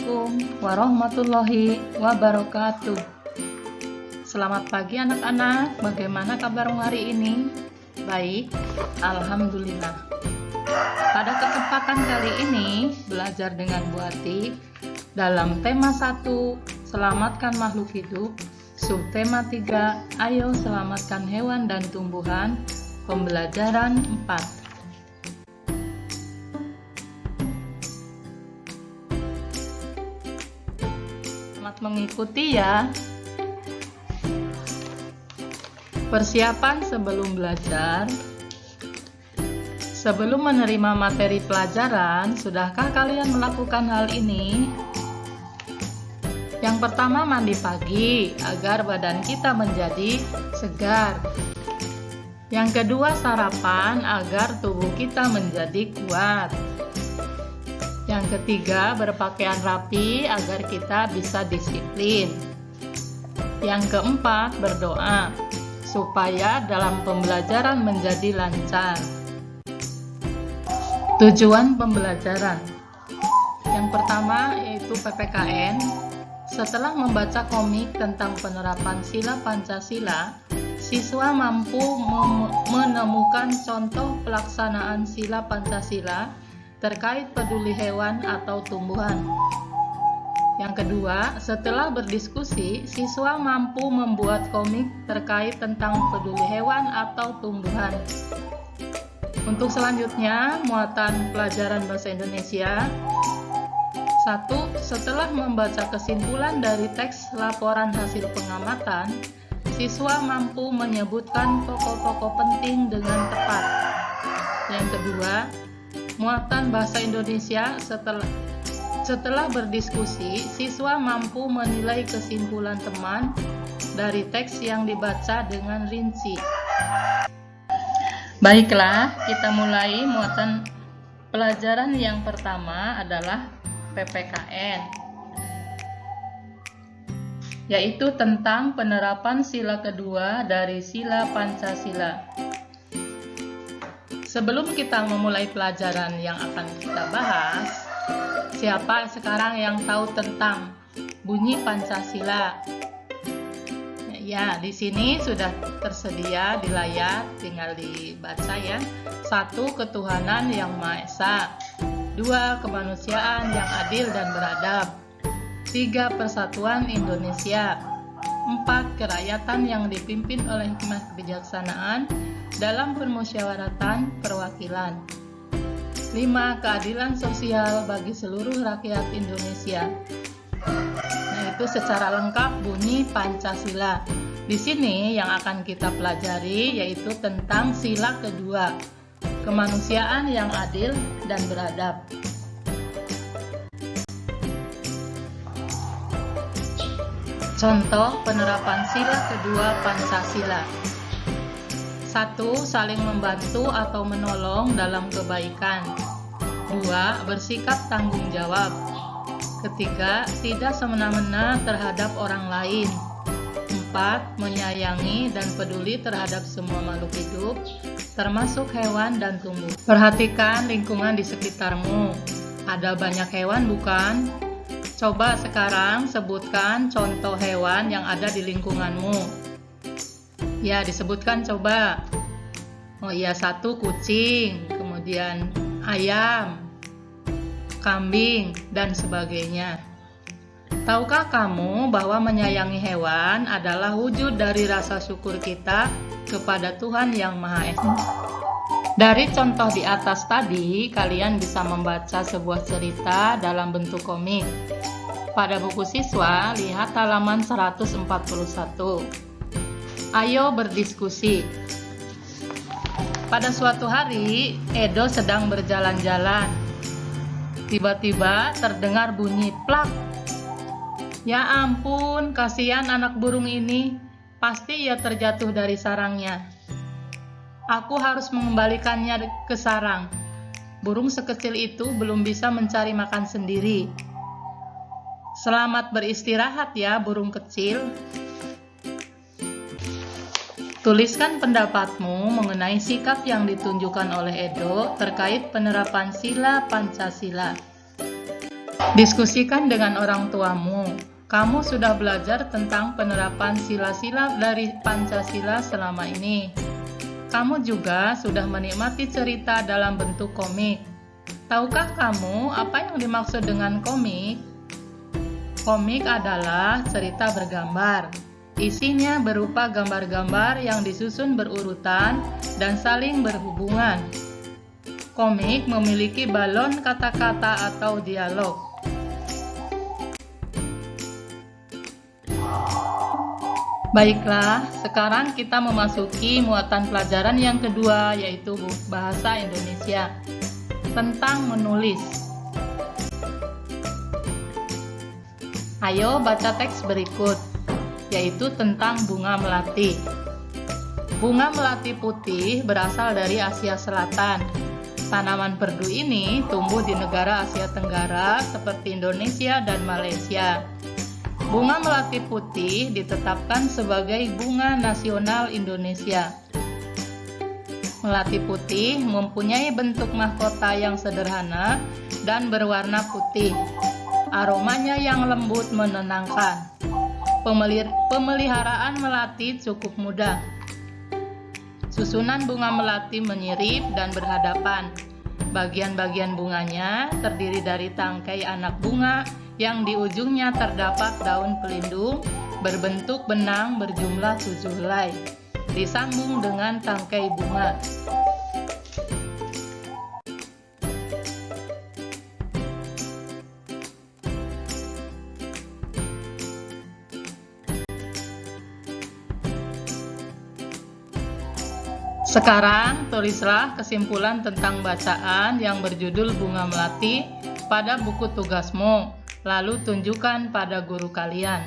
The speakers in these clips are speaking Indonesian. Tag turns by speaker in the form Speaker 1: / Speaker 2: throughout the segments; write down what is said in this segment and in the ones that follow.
Speaker 1: Assalamualaikum warahmatullahi wabarakatuh. Selamat pagi anak-anak, bagaimana kabarmu hari ini? Baik, alhamdulillah. Pada kesempatan kali ini, belajar dengan Bu Atik dalam tema 1, selamatkan makhluk hidup, subtema 3, ayo selamatkan hewan dan tumbuhan, pembelajaran 4. Selamat mengikuti ya. Persiapan sebelum belajar. Sebelum menerima materi pelajaran, sudahkah kalian melakukan hal ini? Yang pertama, mandi pagi agar badan kita menjadi segar. Yang kedua, sarapan agar tubuh kita menjadi kuat. Yang ketiga, berpakaian rapi agar kita bisa disiplin. Yang keempat, berdoa supaya dalam pembelajaran menjadi lancar. Tujuan pembelajaran. Yang pertama yaitu PPKN. Setelah membaca komik tentang penerapan sila Pancasila, siswa mampu menemukan contoh pelaksanaan sila Pancasila terkait peduli hewan atau tumbuhan. Yang kedua, setelah berdiskusi, siswa mampu membuat komik terkait tentang peduli hewan atau tumbuhan. Untuk selanjutnya, muatan pelajaran bahasa Indonesia. 1. Setelah membaca kesimpulan dari teks laporan hasil pengamatan, siswa mampu menyebutkan pokok-pokok penting dengan tepat. Yang kedua, muatan bahasa Indonesia. Setelah berdiskusi, siswa mampu menilai kesimpulan teman dari teks yang dibaca dengan rinci. Baiklah, kita mulai. Muatan pelajaran yang pertama adalah PPKN, yaitu tentang penerapan sila kedua dari sila Pancasila. Sebelum kita memulai pelajaran yang akan kita bahas, siapa sekarang yang tahu tentang bunyi Pancasila? Ya, di sini sudah tersedia di layar, tinggal dibaca ya. 1. Ketuhanan yang Maha Esa. 2. Kemanusiaan yang adil dan beradab. 3. Persatuan Indonesia. 4. Kerakyatan yang dipimpin oleh hikmah kebijaksanaan dalam permusyawaratan perwakilan. 5. Keadilan sosial bagi seluruh rakyat Indonesia. Nah, itu secara lengkap bunyi Pancasila. Di sini yang akan kita pelajari yaitu tentang sila kedua, kemanusiaan yang adil dan beradab. Contoh penerapan sila kedua Pancasila. 1. Saling membantu atau menolong dalam kebaikan. 2. Bersikap tanggung jawab. 3. Tidak semena-mena terhadap orang lain. 4. Menyayangi dan peduli terhadap semua makhluk hidup, termasuk hewan dan tumbuh. Perhatikan lingkungan di sekitarmu. Ada banyak hewan bukan? Coba sekarang sebutkan contoh hewan yang ada di lingkunganmu. Ya, disebutkan coba. Oh iya, 1 kucing, kemudian ayam, kambing, dan sebagainya. Tahukah kamu bahwa menyayangi hewan adalah wujud dari rasa syukur kita kepada Tuhan Yang Maha Esa? Dari contoh di atas tadi, kalian bisa membaca sebuah cerita dalam bentuk komik. Pada buku siswa, lihat halaman 141. Ayo berdiskusi. Pada suatu hari, Edo sedang berjalan-jalan. Tiba-tiba terdengar bunyi plak. Ya ampun, kasihan anak burung ini. Pasti ia terjatuh dari sarangnya. Aku harus mengembalikannya ke sarang. Burung sekecil itu belum bisa mencari makan sendiri. Selamat beristirahat ya, burung kecil. Tuliskan pendapatmu mengenai sikap yang ditunjukkan oleh Edo terkait penerapan sila Pancasila. Diskusikan dengan orang tuamu. Kamu sudah belajar tentang penerapan sila-sila dari Pancasila selama ini. Kamu juga sudah menikmati cerita dalam bentuk komik. Tahukah kamu apa yang dimaksud dengan komik? Komik adalah cerita bergambar. Isinya berupa gambar-gambar yang disusun berurutan dan saling berhubungan. Komik memiliki balon kata-kata atau dialog. Baiklah, sekarang kita memasuki muatan pelajaran yang kedua, yaitu bahasa Indonesia tentang menulis. Ayo baca teks berikut, yaitu tentang bunga melati. Bunga melati putih berasal dari Asia Selatan. Tanaman perdu ini tumbuh di negara Asia Tenggara seperti Indonesia dan Malaysia. Bunga melati putih ditetapkan sebagai bunga nasional Indonesia. Melati putih mempunyai bentuk mahkota yang sederhana dan berwarna putih. Aromanya yang lembut menenangkan. Pemeliharaan melati cukup mudah. Susunan bunga melati menyirip dan berhadapan. Bagian-bagian bunganya terdiri dari tangkai anak bunga yang di ujungnya terdapat daun pelindung berbentuk benang berjumlah 7 helai, disambung dengan tangkai bunga. Sekarang tulislah kesimpulan tentang bacaan yang berjudul Bunga Melati pada buku tugasmu, lalu tunjukkan pada guru kalian.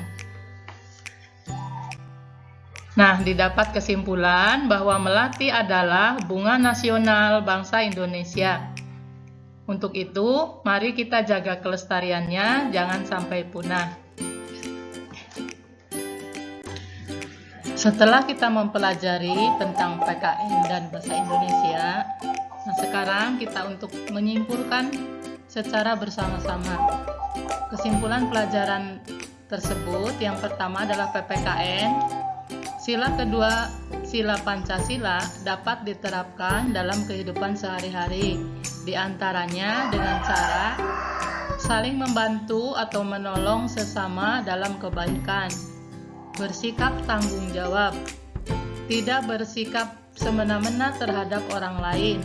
Speaker 1: Nah, didapat kesimpulan bahwa melati adalah bunga nasional bangsa Indonesia. Untuk itu, mari kita jaga kelestariannya, jangan sampai punah. Setelah kita mempelajari tentang PKN dan bahasa Indonesia, nah sekarang kita untuk menyimpulkan secara bersama-sama. Kesimpulan pelajaran tersebut yang pertama adalah PPKN. Sila kedua, sila Pancasila dapat diterapkan dalam kehidupan sehari-hari, di antaranya dengan cara saling membantu atau menolong sesama dalam kebaikan, bersikap tanggung jawab, tidak bersikap semena-mena terhadap orang lain,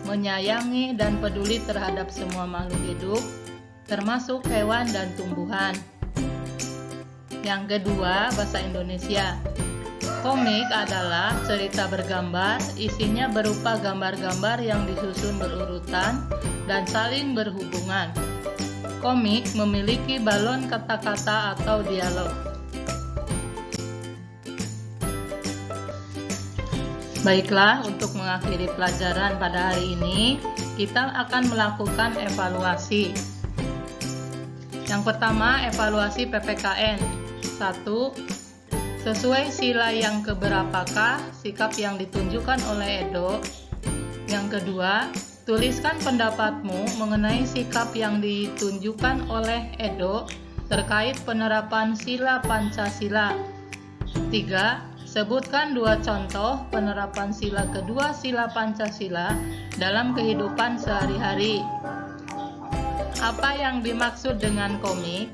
Speaker 1: menyayangi dan peduli terhadap semua makhluk hidup, termasuk hewan dan tumbuhan. Yang kedua, bahasa Indonesia. Komik adalah cerita bergambar, isinya berupa gambar-gambar yang disusun berurutan dan saling berhubungan. Komik memiliki balon kata-kata atau dialog. Baiklah, untuk mengakhiri pelajaran pada hari ini, kita akan melakukan evaluasi. Yang pertama, evaluasi PPKN. 1. Sesuai sila yang keberapakah sikap yang ditunjukkan oleh Edo? Yang kedua, tuliskan pendapatmu mengenai sikap yang ditunjukkan oleh Edo terkait penerapan sila Pancasila. 3. Sebutkan 2 contoh penerapan sila kedua sila Pancasila dalam kehidupan sehari-hari. Apa yang dimaksud dengan komik?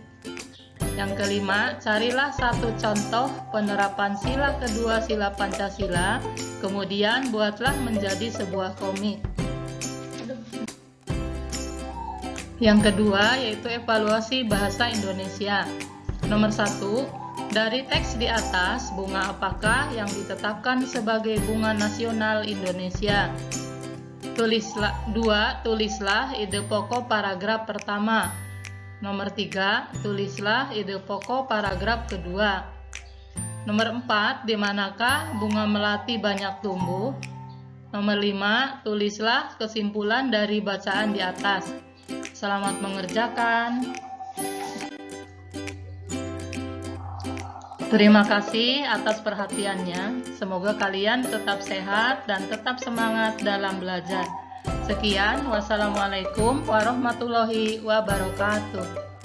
Speaker 1: Yang kelima, carilah 1 contoh penerapan sila kedua sila Pancasila, kemudian buatlah menjadi sebuah komik. Yang kedua, yaitu evaluasi bahasa Indonesia. Nomor 1, dari teks di atas, bunga apakah yang ditetapkan sebagai bunga nasional Indonesia? Tulislah ide pokok paragraf pertama. Nomor 3, tulislah ide pokok paragraf kedua. Nomor 4, di manakah bunga melati banyak tumbuh? Nomor 5, tulislah kesimpulan dari bacaan di atas. Selamat mengerjakan. Terima kasih atas perhatiannya. Semoga kalian tetap sehat dan tetap semangat dalam belajar. Sekian, wassalamualaikum warahmatullahi wabarakatuh.